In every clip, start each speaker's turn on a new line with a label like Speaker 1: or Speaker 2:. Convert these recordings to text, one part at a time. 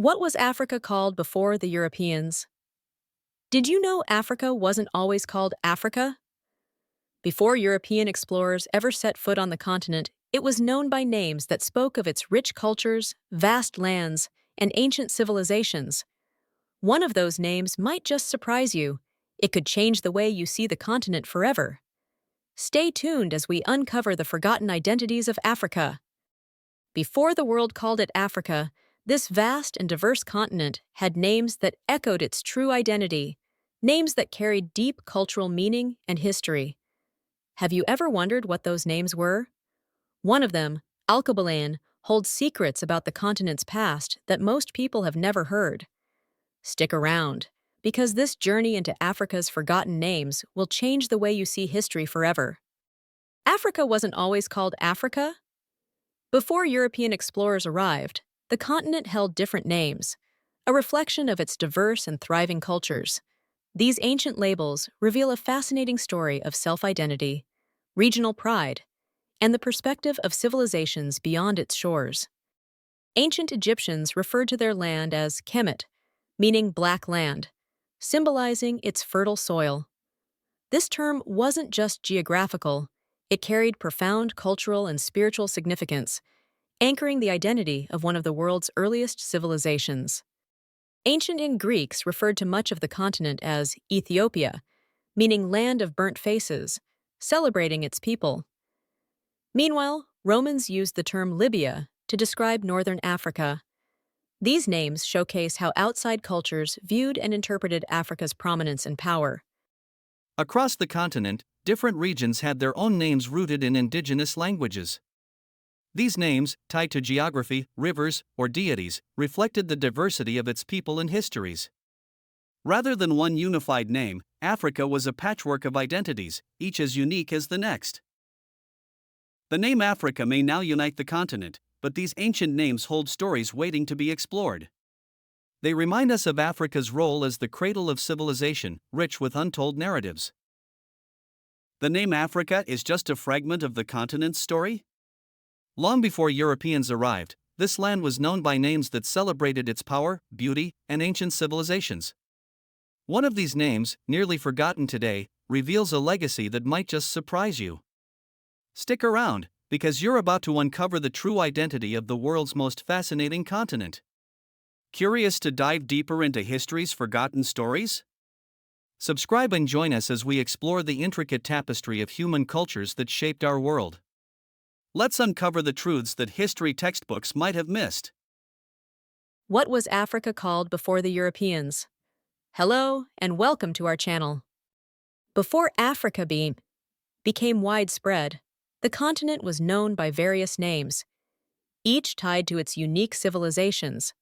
Speaker 1: What was Africa called before the Europeans? Did you know Africa wasn't always called Africa? Before European explorers ever set foot on the continent, it was known by names that spoke of its rich cultures, vast lands, and ancient civilizations. One of those names might just surprise you. It could change the way you see the continent forever. Stay tuned as we uncover the forgotten identities of Africa. Before the world called it Africa, this vast and diverse continent had names that echoed its true identity, names that carried deep cultural meaning and history. Have you ever wondered what those names were? One of them, Alkebulan, holds secrets about the continent's past that most people have never heard. Stick around, because this journey into Africa's forgotten names will change the way you see history forever. Africa wasn't always called Africa. Before European explorers arrived, the continent held different names, a reflection of its diverse and thriving cultures. These ancient labels reveal a fascinating story of self-identity, regional pride, and the perspective of civilizations beyond its shores. Ancient Egyptians referred to their land as Kemet, meaning black land, symbolizing its fertile soil. This term wasn't just geographical, it carried profound cultural and spiritual significance, anchoring the identity of one of the world's earliest civilizations. Ancient Greeks referred to much of the continent as Ethiopia, meaning land of burnt faces, celebrating its people. Meanwhile, Romans used the term Libya to describe northern Africa. These names showcase how outside cultures viewed and interpreted Africa's prominence and power.
Speaker 2: Across the continent, different regions had their own names rooted in indigenous languages. These names, tied to geography, rivers, or deities, reflected the diversity of its people and histories. Rather than one unified name, Africa was a patchwork of identities, each as unique as the next. The name Africa may now unite the continent, but these ancient names hold stories waiting to be explored. They remind us of Africa's role as the cradle of civilization, rich with untold narratives. The name Africa is just a fragment of the continent's story? Long before Europeans arrived, this land was known by names that celebrated its power, beauty, and ancient civilizations. One of these names, nearly forgotten today, reveals a legacy that might just surprise you. Stick around, because you're about to uncover the true identity of the world's most fascinating continent. Curious to dive deeper into history's forgotten stories? Subscribe and join us as we explore the intricate tapestry of human cultures that shaped our world. Let's uncover the truths that history textbooks might have missed.
Speaker 1: What was Africa called before the Europeans? Hello, and welcome to our channel. Before Africa became widespread, the continent was known by various names, each tied to its unique civilizations.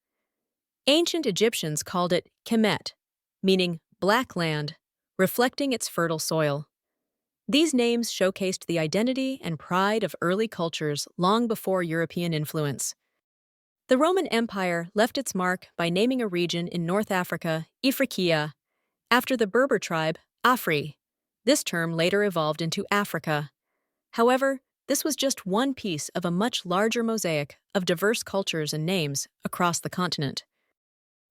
Speaker 1: Ancient Egyptians called it Kemet, meaning black land, reflecting its fertile soil. These names showcased the identity and pride of early cultures long before European influence. The Roman Empire left its mark by naming a region in North Africa Ifriqiya, after the Berber tribe Afri. This term later evolved into Africa. However, this was just one piece of a much larger mosaic of diverse cultures and names across the continent.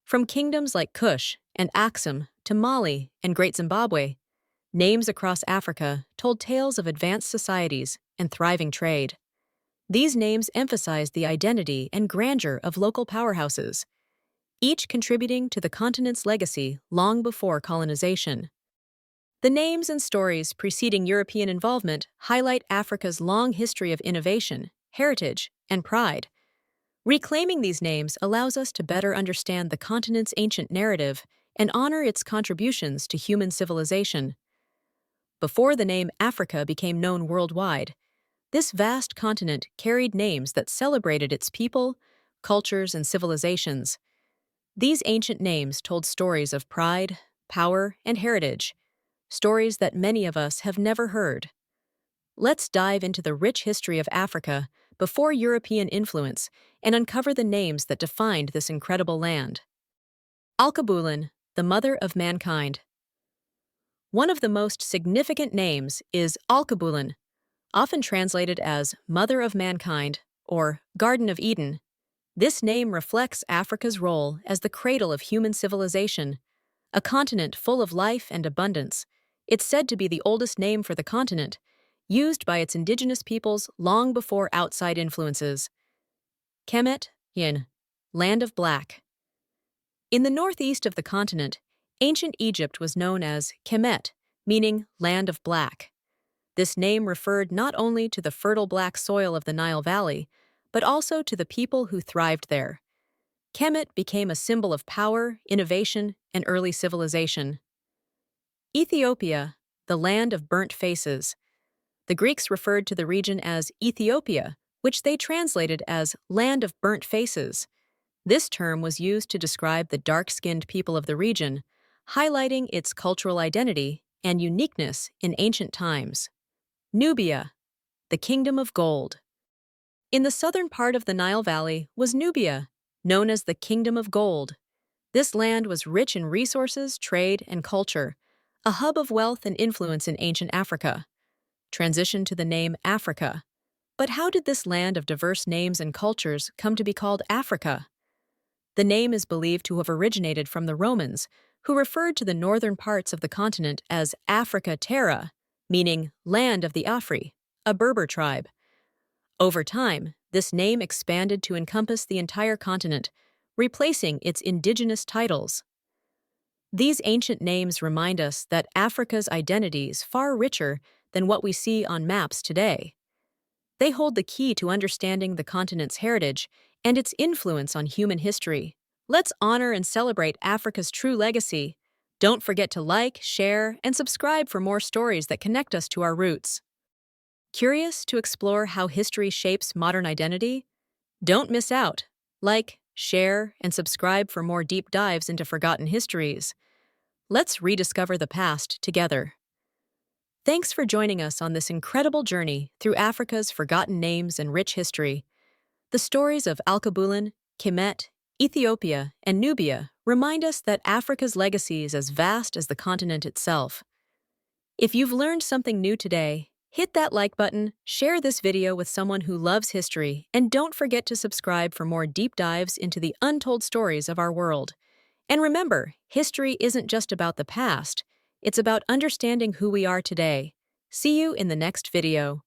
Speaker 1: From kingdoms like Kush and Aksum to Mali and Great Zimbabwe, names across Africa told tales of advanced societies and thriving trade. These names emphasized the identity and grandeur of local powerhouses, each contributing to the continent's legacy long before colonization. The names and stories preceding European involvement highlight Africa's long history of innovation, heritage, and pride. Reclaiming these names allows us to better understand the continent's ancient narrative and honor its contributions to human civilization. Before the name Africa became known worldwide, this vast continent carried names that celebrated its people, cultures, and civilizations. These ancient names told stories of pride, power, and heritage, stories that many of us have never heard. Let's dive into the rich history of Africa before European influence and uncover the names that defined this incredible land. Alkebulan, the mother of mankind. One of the most significant names is Alkebulan, often translated as Mother of Mankind or Garden of Eden. This name reflects Africa's role as the cradle of human civilization, a continent full of life and abundance. It's said to be the oldest name for the continent, used by its indigenous peoples long before outside influences. Kemet, Yin, Land of Black. In the northeast of the continent, ancient Egypt was known as Kemet, meaning Land of Black. This name referred not only to the fertile black soil of the Nile Valley, but also to the people who thrived there. Kemet became a symbol of power, innovation, and early civilization. Ethiopia, the land of burnt faces. The Greeks referred to the region as Ethiopia, which they translated as land of burnt faces. This term was used to describe the dark-skinned people of the region, highlighting its cultural identity and uniqueness in ancient times. Nubia, the Kingdom of Gold. In the southern part of the Nile Valley was Nubia, known as the Kingdom of Gold. This land was rich in resources, trade, and culture, a hub of wealth and influence in ancient Africa. Transition to the name Africa. But how did this land of diverse names and cultures come to be called Africa? The name is believed to have originated from the Romans, who referred to the northern parts of the continent as Africa Terra, meaning land of the Afri, a Berber tribe. Over time, this name expanded to encompass the entire continent, replacing its indigenous titles. These ancient names remind us that Africa's identity is far richer than what we see on maps today. They hold the key to understanding the continent's heritage and its influence on human history. Let's honor and celebrate Africa's true legacy. Don't forget to like, share, and subscribe for more stories that connect us to our roots. Curious to explore how history shapes modern identity? Don't miss out. Like, share, and subscribe for more deep dives into forgotten histories. Let's rediscover the past together. Thanks for joining us on this incredible journey through Africa's forgotten names and rich history. The stories of Alkebulan, Kemet, Ethiopia, and Nubia remind us that Africa's legacy is as vast as the continent itself. If you've learned something new today, hit that like button, share this video with someone who loves history, and don't forget to subscribe for more deep dives into the untold stories of our world. And remember, history isn't just about the past, it's about understanding who we are today. See you in the next video.